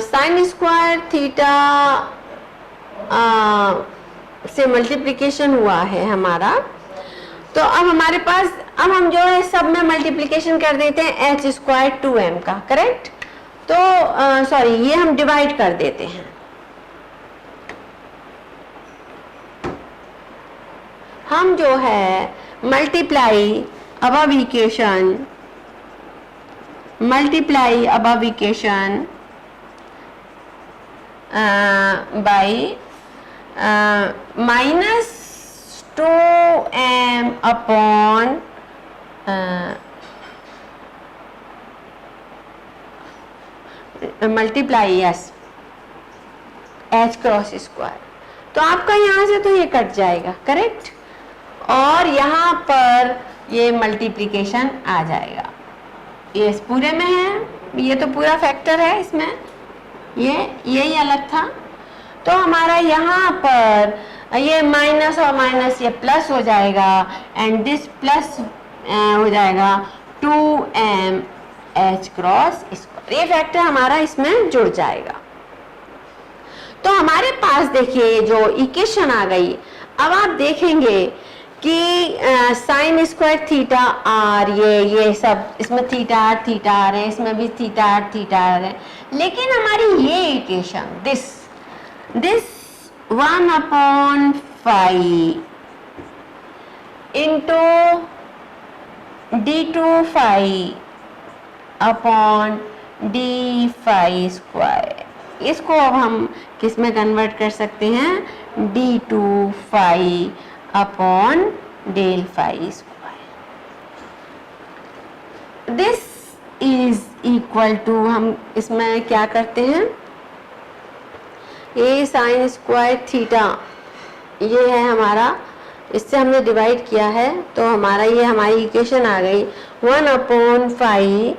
साइन स्क्वायर थीटा से मल्टीप्लिकेशन हुआ है हमारा, तो अब हमारे पास, अब हम जो है सब में मल्टीप्लिकेशन कर देते हैं एच स्क्वायर 2m का, करेक्ट। तो सॉरी, ये हम डिवाइड कर देते हैं, हम जो है multiply above equation by minus 2m upon multiply H cross square. तो आपका यहाँ से तो ये कट जाएगा, करेक्ट, और यहाँ पर ये मल्टीप्लिकेशन आ जाएगा। ये इस पूरे में है, ये तो पूरा फैक्टर है इसमें, यही अलग था। तो हमारा यहाँ पर ये माइनस और माइनस ये प्लस हो जाएगा एंड दिस प्लस हो जाएगा 2m h क्रॉस स्क्वायर। ये फैक्टर हमारा इसमें जुड़ जाएगा। तो हमारे पास देखिए जो इक्वेशन आ गई। अब आप देखेंगे कि साइन स्क्वायर थीटा आर, ये सब इसमें थीटा आर है, इसमें भी थीटा आर है, लेकिन हमारी ये equation this 1/5 into d2 phi upon D phi square, इसको अब हम किस में कन्वर्ट कर सकते हैं, d2 phi upon del phi square. This is equal to, हम इसमें क्या करते हैं, ये साइन स्क्वायर थीटा ये है हमारा, इससे हमने डिवाइड किया है, तो हमारा ये हमारी इक्वेशन आ गई 1/5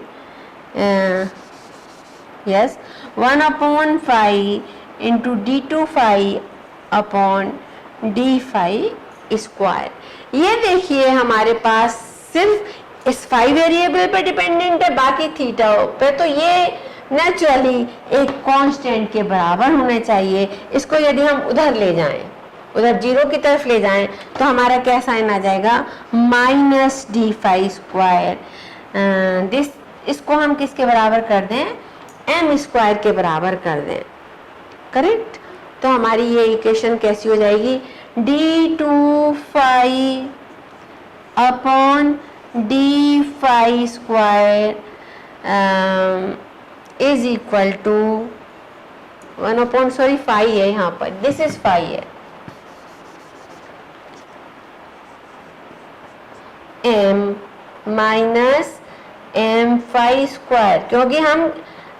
1/5 into d2 phi upon D phi square. ये देखिए हमारे पास सिर्फ इस फाई वेरिएबल पे डिपेंडेंट है, बाकी थीटा पे, तो ये नेचुरली एक कांस्टेंट के बराबर होना चाहिए। इसको यदि हम उधर ले जाएं, उधर जीरो की तरफ ले जाएं, तो हमारा क्या साइन आ जाएगा, minus d phi square. This इसको हम किसके बराबर कर दें, एम स्क्वायर के बराबर कर दें, करेक्ट। तो हमारी ये इक्वेशन कैसी हो जाएगी, d2 phi upon D phi square is equal to 1/फाई है यहाँ पर, दिस इज फाई है, m minus M phi square, क्योंकि हम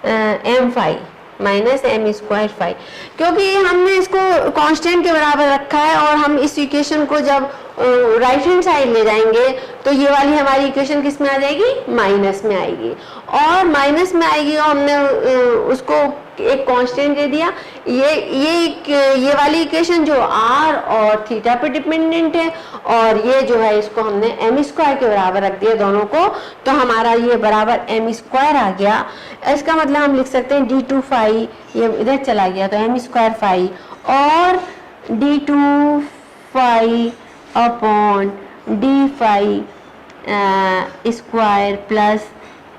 M phi minus M square phi, क्योंकि हमने इसको कांस्टेंट के बराबर रखा है, और हम इस इक्वेशन को जब राइट हैंड साइड ले जाएंगे तो ये वाली हमारी इक्वेशन किस में आ जाएगी, माइनस में आएगी, और माइनस में आएगी, और हमने उसको एक कांस्टेंट दे दिया। ये वाली इक्वेशन जो आर और थीटा पे डिपेंडेंट है, और ये जो है इसको हमने एम स्क्वायर के बराबर रख दिया दोनों को, तो हमारा ये बराबर एम स्क्वायर आ गया। इसका मतलब हम लिख सकते हैं d2 फाई, ये इधर चला गया तो एम स्क्वायर फाई, और d2 phi upon D phi square plus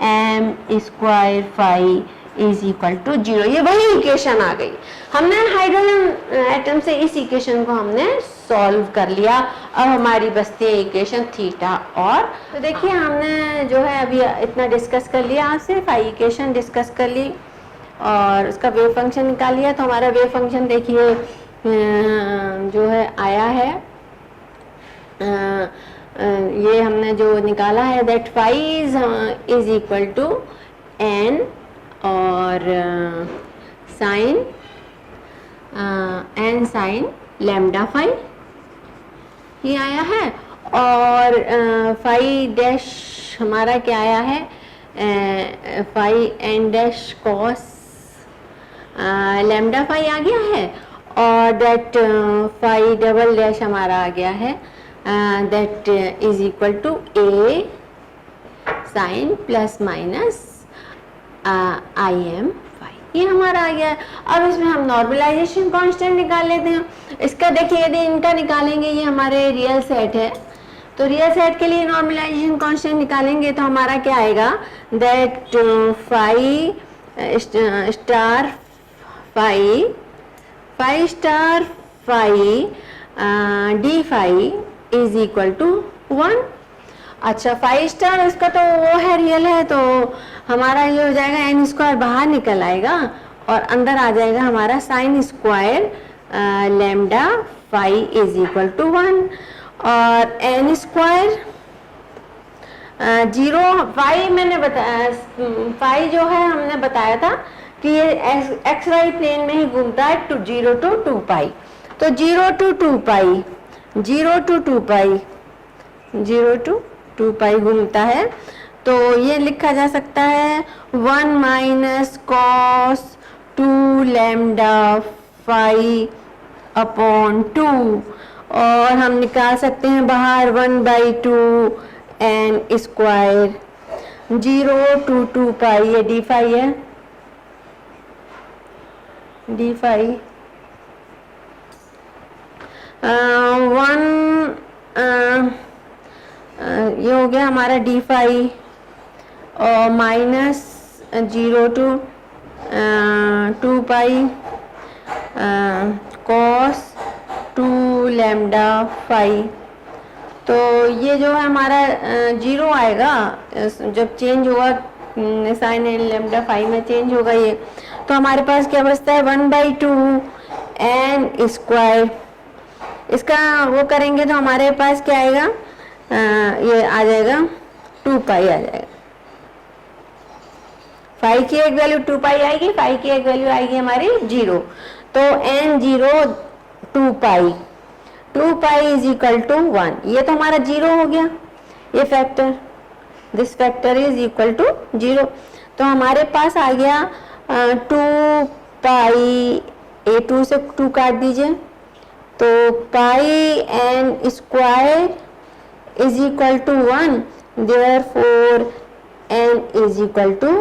m square phi is equal to 0। ये वही इक्वेशन आ गई। हमने हाइड्रोजन एटम से इस इक्वेशन को हमने सॉल्व कर लिया। अब हमारी बचती है इक्वेशन थीटा। और तो देखिए हमने जो है अभी इतना डिस्कस कर लिया, आपसे फाई इक्वेशन डिस्कस कर ली और उसका वेव फंक्शन निकाल लिया। तो हमारा वेव फंक्शन देखिए जो है आया है, ये हमने जो निकाला है that phi is equal to N और sine N sine lambda phi, ये आया है। और फाई डैश हमारा क्या आया है, phi N dash cos lambda phi आ गया है। और दैट फाई डबल डैश हमारा आ गया है, that is equal to A sine plus minus I am phi, ये हमारा आ गया है। अब इसमें हम नॉर्मलाइजेशन कांस्टेंट निकाल लेते हैं। इसका देखिए यदि इनका निकालेंगे, ये हमारे रियल सेट है, तो रियल सेट के लिए नॉर्मलाइजेशन कांस्टेंट निकालेंगे तो हमारा क्या आएगा, that phi star phi star phi D phi is equal to 1। अच्छा, 5 स्टार इसका तो वो है, रियल है, तो हमारा ये हो जाएगा n स्क्वायर बाहर निकल आएगा और अंदर आ जाएगा हमारा sine square lambda phi is equal to 1। और n स्क्वायर 0 फाई मैंने बताया, फाई जो है हमने बताया था कि ये एक्स वाई प्लेन में ही घूमता है, 0 to 2 पाई। तो 0 to 2 pi, 0 to 2 pi, 0 to 2 पाई घूमता है। तो ये लिखा जा सकता है 1 minus cos 2 lambda phi upon 2, और हम निकाल सकते हैं बाहर 1/2 एन स्क्वायर। 0 to 2 पाई, ये डी फाई है, डी फाई 1 ये हो गया हमारा डी फाई, और minus 0 to 2 pi cos 2 lambda phi. तो ये जो है हमारा 0 आएगा जब चेंज होगा, साइन एन लैम्डा फाई में चेंज होगा ये। तो हमारे पास क्या बचता है 1/2 एन स्क्वायर। इसका वो करेंगे तो हमारे पास क्या आएगा, ये आ जाएगा 2 पाई आ जाएगा। फाई की एक वैल्यू 2 पाई आएगी, फाई की एक वैल्यू आएगी हमारी 0। तो n 0 2 pi, 2 pi is equal to 1। ये तो हमारा 0 हो गया, ये factor, this factor is equal to 0। तो हमारे पास आ गया 2 पाई, ए 2 से 2 काट दीजिए, तो pi n square is equal to 1, therefore n is equal to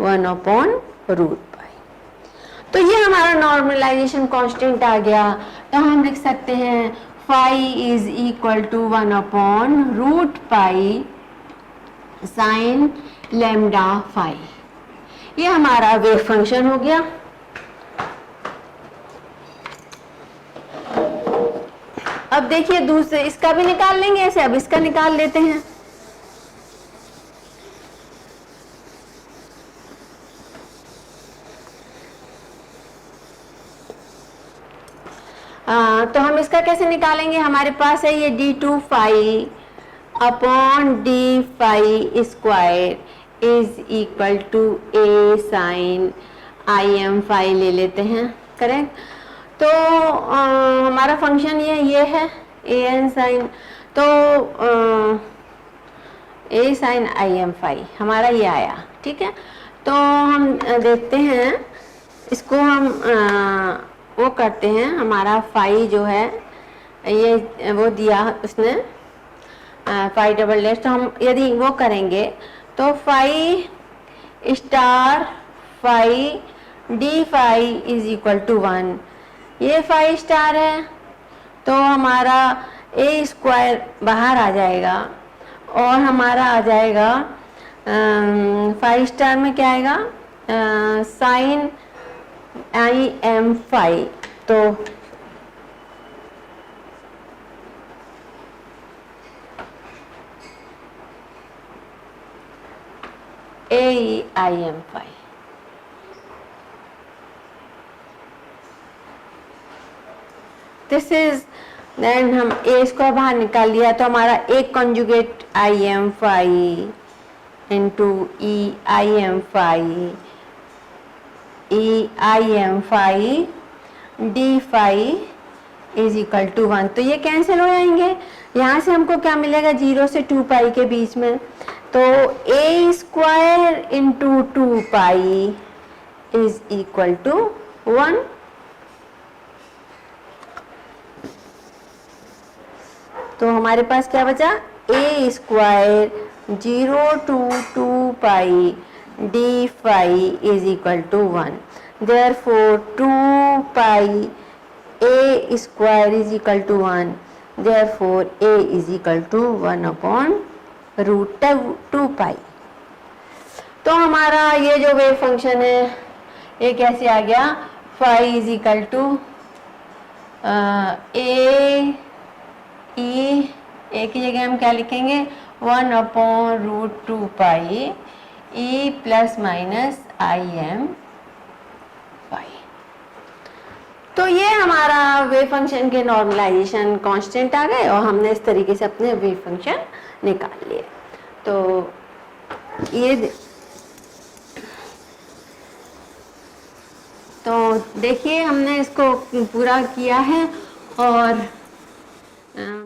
1 upon root pi. तो ये हमारा नॉर्मलाइजेशन कांस्टेंट आ गया। तो हम लिख सकते हैं phi is equal to 1 upon root pi sine lambda phi. ये हमारा वेव फंक्शन हो गया। अब देखिए दूसरे, इसका भी निकाल लेंगे ऐसे, अब इसका निकाल लेते हैं। तो हम इसका कैसे निकालेंगे, हमारे पास है ये d2 phi upon D phi square is equal to A sine I M phi ले लेते हैं, करेक्ट। तो हमारा फंक्शन ये है ए एन साइन, तो ए साइन आई एम फाई हमारा ये आया, ठीक है। तो हम देखते हैं इसको, हम वो करते हैं, हमारा फाई जो है ये वो दिया उसने फाई डबल डैश। तो हम यदि वो करेंगे तो phi star phi D phi is equal to 1। ये फाई स्टार है तो हमारा ए स्क्वायर बाहर आ जाएगा और हमारा आ जाएगा फाई स्टार में क्या आएगा, साइन आई एम फाई। तो A I am phi, this is, then हम ए स्क्वायर बाहर निकाल लिया तो हमारा एक conjugate I M phi into E I M phi, E I M phi D phi is equal to 1। तो ये कैंसिल हो जाएंगे, यहाँ से हमको क्या मिलेगा 0 से 2 पाई के बीच में, तो A square into 2 pi is equal to 1। तो हमारे पास क्या बचा, A square 0 to 2 pi D phi is equal to 1, therefore 2 pi A square is equal to 1, therefore A is equal to 1 upon root 2 pi. तो हमारा ये जो wave function है ये कैसे आ गया, phi is equal to A ई ए की जगह हम क्या लिखेंगे 1/√2 e plus minus im y। तो ये हमारा वेव फंक्शन के नॉर्मलाइजेशन कांस्टेंट आ गए और हमने इस तरीके से अपने वेव फंक्शन निकाल लिए। तो ये देखिए हमने इसको पूरा किया है और